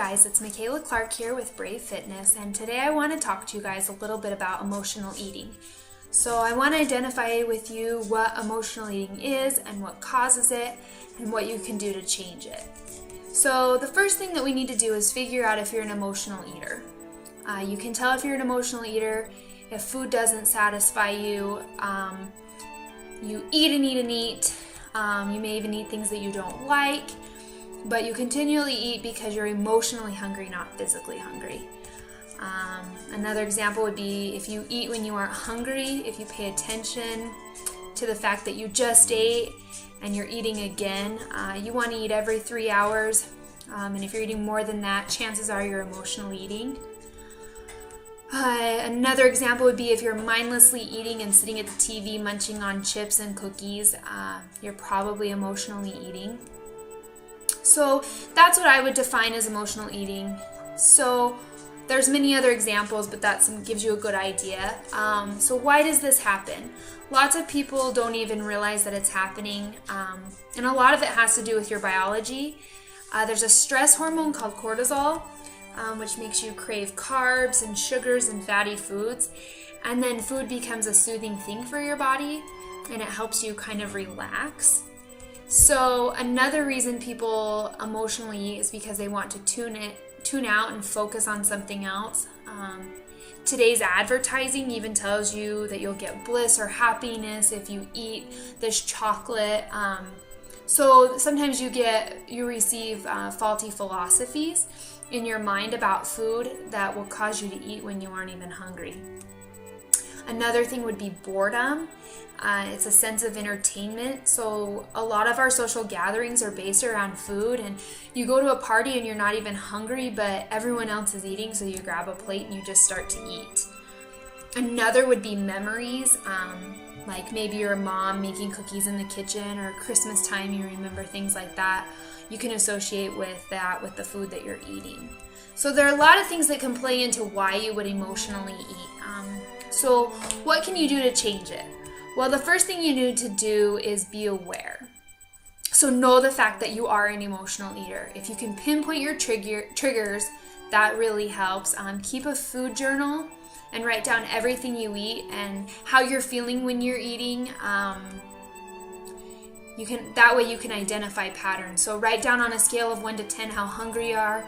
guys, it's Michaela Clark here with Brave Fitness, and today I want to talk to you guys a little bit about emotional eating. So I want to identify with you what emotional eating is and what causes it and what you can do to change it. So the first thing that we need to do is figure out if you're an emotional eater. You can tell if you're an emotional eater if food doesn't satisfy you. You eat and eat and eat. You may even eat things that you don't like, but you continually eat because you're emotionally hungry, not physically hungry. Another example would be if you eat when you aren't hungry, if you pay attention to the fact that you just ate and you're eating again. You want to eat every 3 hours, and if you're eating more than that, chances are you're emotional eating. Another example would be if you're mindlessly eating and sitting at the TV munching on chips and cookies, you're probably emotionally eating. So that's what I would define as emotional eating. So there's many other examples, but that gives you a good idea. So why does this happen? Lots of people don't even realize that it's happening, and a lot of it has to do with your biology. There's a stress hormone called cortisol, which makes you crave carbs and sugars and fatty foods. And then food becomes a soothing thing for your body, and it helps you kind of relax. So another reason people emotionally eat is because they want to tune out and focus on something else. Today's advertising even tells you that you'll get bliss or happiness if you eat this chocolate. So sometimes you receive faulty philosophies in your mind about food that will cause you to eat when you aren't even hungry. Another thing would be boredom. It's a sense of entertainment. So a lot of our social gatherings are based around food, and you go to a party and you're not even hungry, but everyone else is eating, so you grab a plate and you just start to eat. Another would be memories, like maybe your mom making cookies in the kitchen, or Christmas time, you remember things like that. You can associate with that with the food that you're eating. So there are a lot of things that can play into why you would emotionally eat. So what can you do to change it? Well, the first thing you need to do is be aware. So know the fact that you are an emotional eater. If you can pinpoint your triggers, that really helps. Keep a food journal and write down everything you eat and how you're feeling when you're eating. That way you can identify patterns. So write down on a scale of 1 to 10 how hungry you are.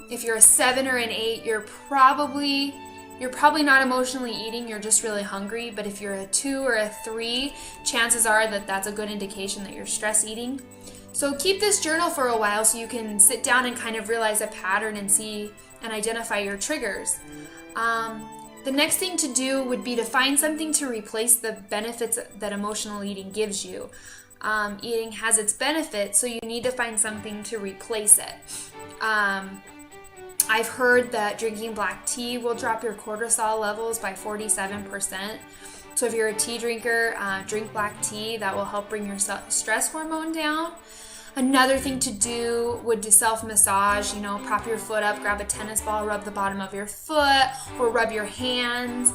If you're a 7 or an 8, you're probably not emotionally eating, you're just really hungry. But if you're a 2 or a 3, chances are that that's a good indication that you're stress eating. So keep this journal for a while so you can sit down and kind of realize a pattern and see and identify your triggers. The next thing to do would be to find something to replace the benefits that emotional eating gives you. Eating has its benefits, so you need to find something to replace it. I've heard that drinking black tea will drop your cortisol levels by 47%. So if you're a tea drinker, drink black tea. That will help bring your stress hormone down. Another thing to do would be self-massage. Prop your foot up, grab a tennis ball, rub the bottom of your foot, or rub your hands.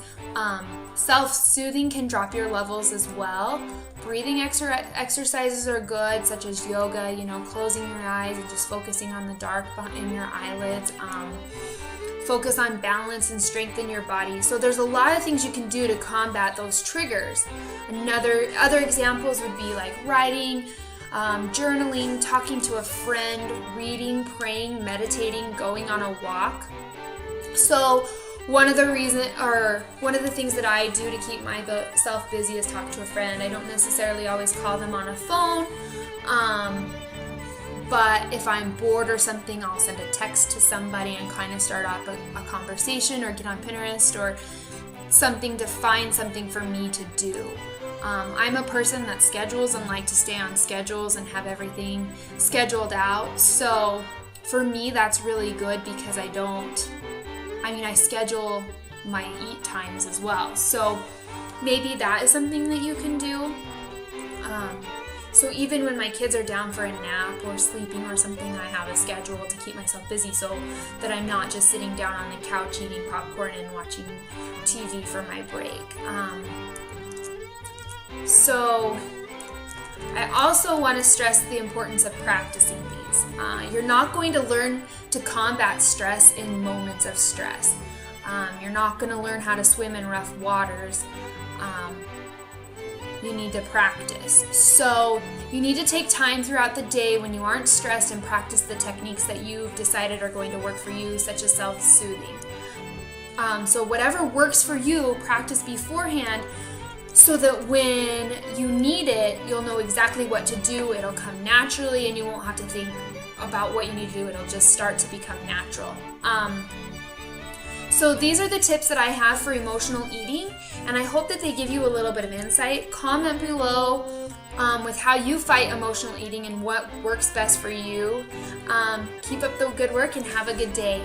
Self-soothing can drop your levels as well. Breathing exercises are good, such as yoga, closing your eyes and just focusing on the dark in your eyelids. Focus on balance and strengthen your body. So there's a lot of things you can do to combat those triggers. Other examples would be like writing, journaling, talking to a friend, reading, praying, meditating, going on a walk. So one of the things that I do to keep myself busy is talk to a friend. I don't necessarily always call them on a phone, but if I'm bored or something, I'll send a text to somebody and kind of start off a conversation, or get on Pinterest or something to find something for me to do. I'm a person that schedules and like to stay on schedules and have everything scheduled out. So for me, that's really good because I schedule my eat times as well. So maybe that is something that you can do. So even when my kids are down for a nap or sleeping or something, I have a schedule to keep myself busy so that I'm not just sitting down on the couch eating popcorn and watching TV for my break. So I also want to stress the importance of practicing these. moments. You're not going to learn to combat stress in moments of stress. You're not going to learn how to swim in rough waters. You need to practice. So you need to take time throughout the day when you aren't stressed and practice the techniques that you've decided are going to work for you, such as self-soothing. So whatever works for you, practice beforehand so that when you need it, you'll know exactly what to do. It'll come naturally and you won't have to think about what you need to do. It'll just start to become natural. So these are the tips that I have for emotional eating, and I hope that they give you a little bit of insight. Comment below with how you fight emotional eating and what works best for you. Keep up the good work and have a good day.